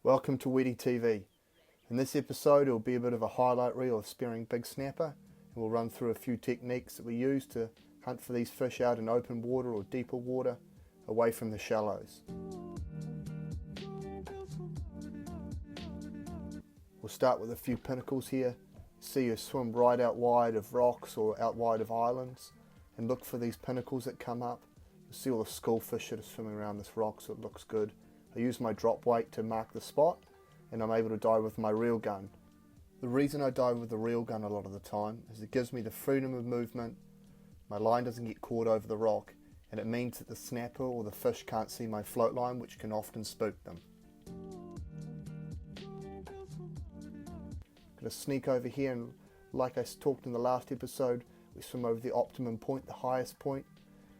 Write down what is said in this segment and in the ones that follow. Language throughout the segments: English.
Welcome to Wettie TV. In this episode it will be a bit of a highlight reel of spearing big snapper, and we'll run through a few techniques that we use to hunt for these fish out in open water or deeper water away from the shallows. We'll start with a few pinnacles here. See you swim right out wide of rocks or out wide of islands and look for these pinnacles that come up. You'll see all the schoolfish that are swimming around this rock, so it looks good. I use my drop weight to mark the spot, and I'm able to dive with my reel gun. The reason I dive with the reel gun a lot of the time is it gives me the freedom of movement, my line doesn't get caught over the rock, and it means that the snapper or the fish can't see my float line, which can often spook them. Gonna sneak over here, and like I talked in the last episode, we swim over the optimum point, the highest point.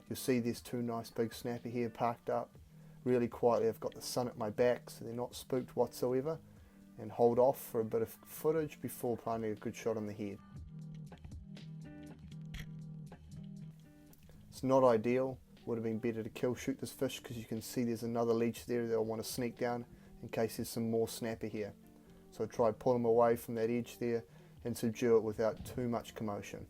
You'll see there's two nice big snapper here parked up really quietly. I've got the sun at my back so they're not spooked whatsoever, and hold off for a bit of footage before planting a good shot on the head. It's not ideal, would have been better to kill shoot this fish because you can see there's another leech there that I want to sneak down in case there's some more snapper here. So I try to pull them away from that edge there and subdue it without too much commotion.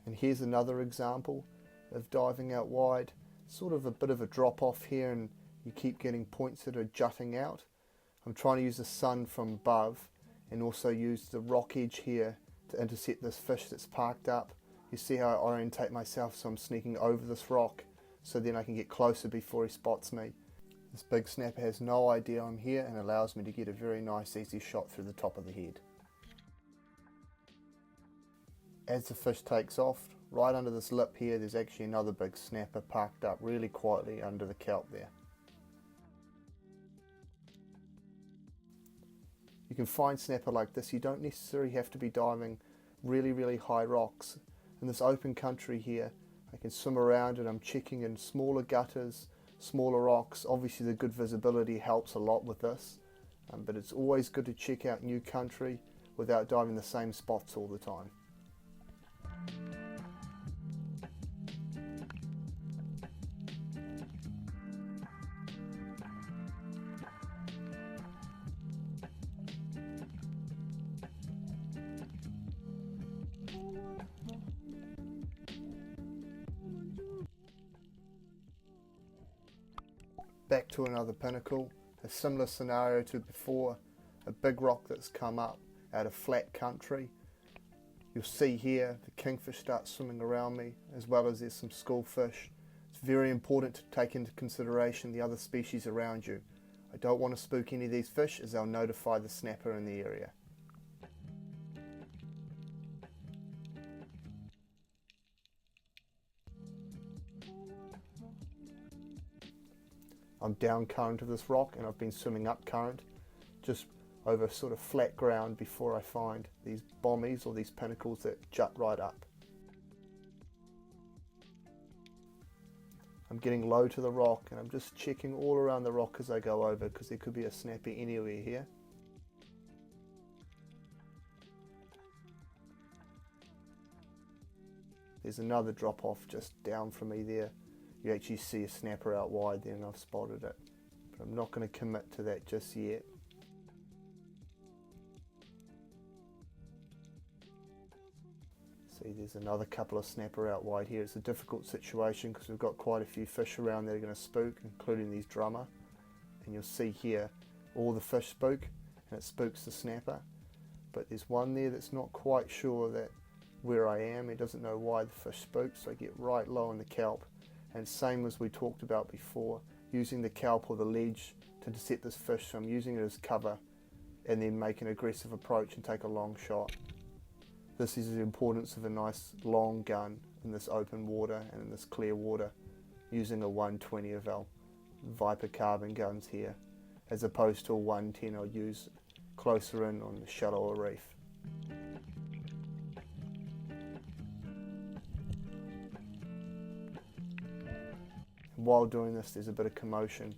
And here's another example of diving out wide. Sort of a bit of a drop off here, and you keep getting points that are jutting out. I'm trying to use the sun from above and also use the rock edge here to intercept this fish that's parked up. You see how I orientate myself, so I'm sneaking over this rock so then I can get closer before he spots me. This big snapper has no idea I'm here and allows me to get a very nice easy shot through the top of the head. As the fish takes off, right under this lip here, there's actually another big snapper parked up really quietly under the kelp there. You can find snapper like this. You don't necessarily have to be diving really high rocks. In this open country here, I can swim around and I'm checking in smaller gutters, smaller rocks. Obviously the good visibility helps a lot with this, but it's always good to check out new country without diving the same spots all the time. Back to another pinnacle, a similar scenario to before, a big rock that's come up out of flat country. You'll see here the kingfish start swimming around me, as well as there's some schoolfish. It's very important to take into consideration the other species around you. I don't want to spook any of these fish as they'll notify the snapper in the area. I'm down current of this rock and I've been swimming up current just over sort of flat ground before I find these bommies or these pinnacles that jut right up. I'm getting low to the rock and I'm just checking all around the rock as I go over because there could be a snapper anywhere here. There's another drop off just down from me there. You actually see a snapper out wide there and I've spotted it. But I'm not going to commit to that just yet. See, there's another couple of snapper out wide here. It's a difficult situation because we've got quite a few fish around that are going to spook, including these drummer. And you'll see here all the fish spook and it spooks the snapper. But there's one there that's not quite sure that where I am. He doesn't know why the fish spooks, so I get right low in the kelp. And same as we talked about before, using the kelp or the ledge to intercept this fish, so I'm using it as cover and then make an aggressive approach and take a long shot. This is the importance of a nice long gun in this open water and in this clear water, using a 120 of our Viper carbon guns here, as opposed to a 110 I'll use closer in on the shallower reef. While doing this, there's a bit of commotion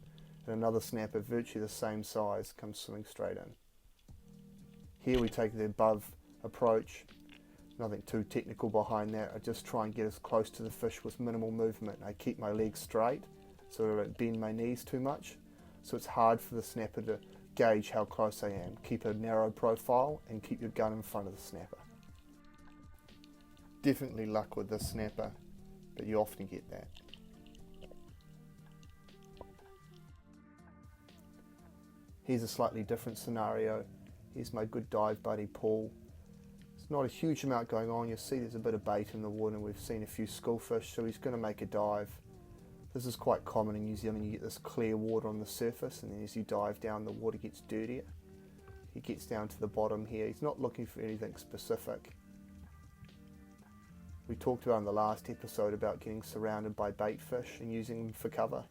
and another snapper virtually the same size comes swimming straight in. Here we take the above approach. Nothing too technical behind that. I just try and get as close to the fish with minimal movement. I keep my legs straight so I don't bend my knees too much. So it's hard for the snapper to gauge how close I am. Keep a narrow profile and keep your gun in front of the snapper. Definitely luck with this snapper, but you often get that. Here's a slightly different scenario. Here's my good dive buddy Paul. There's not a huge amount going on. You'll see there's a bit of bait in the water and we've seen a few schoolfish, so he's going to make a dive. This is quite common in New Zealand. You get this clear water on the surface, and then as you dive down, the water gets dirtier. He gets down to the bottom here. He's not looking for anything specific. We talked about in the last episode about getting surrounded by bait fish and using them for cover.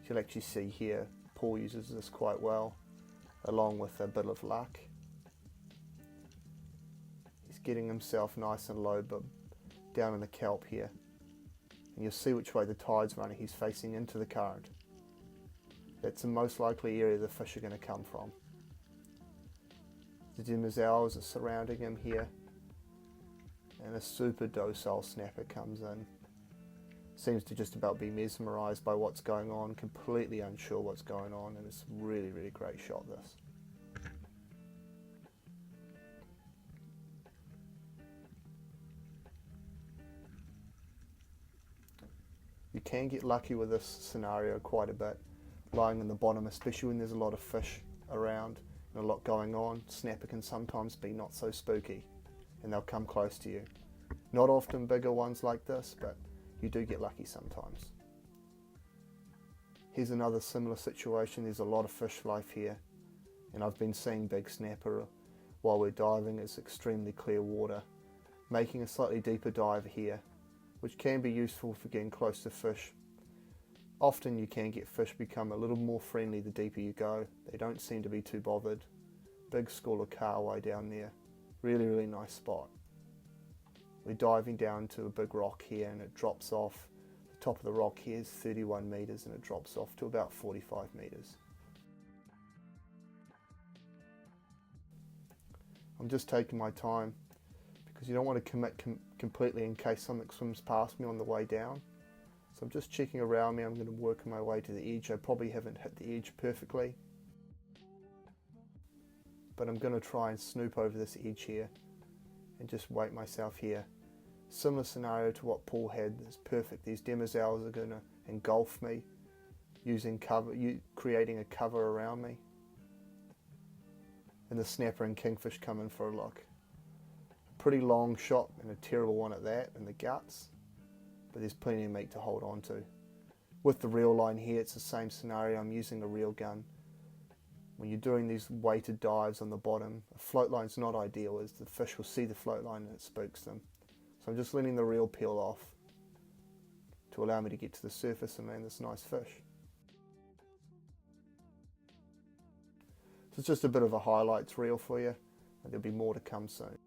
You'll actually see here, Paul uses this quite well, along with a bit of luck. He's getting himself nice and low, but down in the kelp here. And you'll see which way the tide's running. He's facing into the current. That's the most likely area the fish are going to come from. The demoiselles are surrounding him here, and a super docile snapper comes in. Seems to just about be mesmerised by what's going on, completely unsure what's going on, and it's a really, really great shot, this. You can get lucky with this scenario quite a bit, lying in the bottom, especially when there's a lot of fish around and a lot going on. Snapper can sometimes be not so spooky, and they'll come close to you. Not often bigger ones like this, but you do get lucky sometimes. Here's another similar situation. There's a lot of fish life here, and I've been seeing big snapper while we're diving. It's extremely clear water. Making a slightly deeper dive here, which can be useful for getting close to fish. Often you can get fish become a little more friendly the deeper you go. They don't seem to be too bothered. Big school of kahawai down there. Really, really nice spot. We're diving down to a big rock here, and it drops off. The top of the rock here is 31 metres and it drops off to about 45 metres. I'm just taking my time because you don't want to commit completely in case something swims past me on the way down. So I'm just checking around me. I'm going to work my way to the edge. I probably haven't hit the edge perfectly, but I'm going to try and snoop over this edge here and just wait myself here. Similar scenario to what Paul had. It's perfect. These demoiselles are going to engulf me, using cover, creating a cover around me, and the snapper and kingfish come in for a look. Pretty long shot and a terrible one at that in the guts, but there's plenty of meat to hold on to. With the reel line here, it's the same scenario. I'm using a reel gun. When you're doing these weighted dives on the bottom, a float line's not ideal, as the fish will see the float line and it spooks them. So I'm just letting the reel peel off to allow me to get to the surface and land this nice fish. So it's just a bit of a highlights reel for you, and there'll be more to come soon.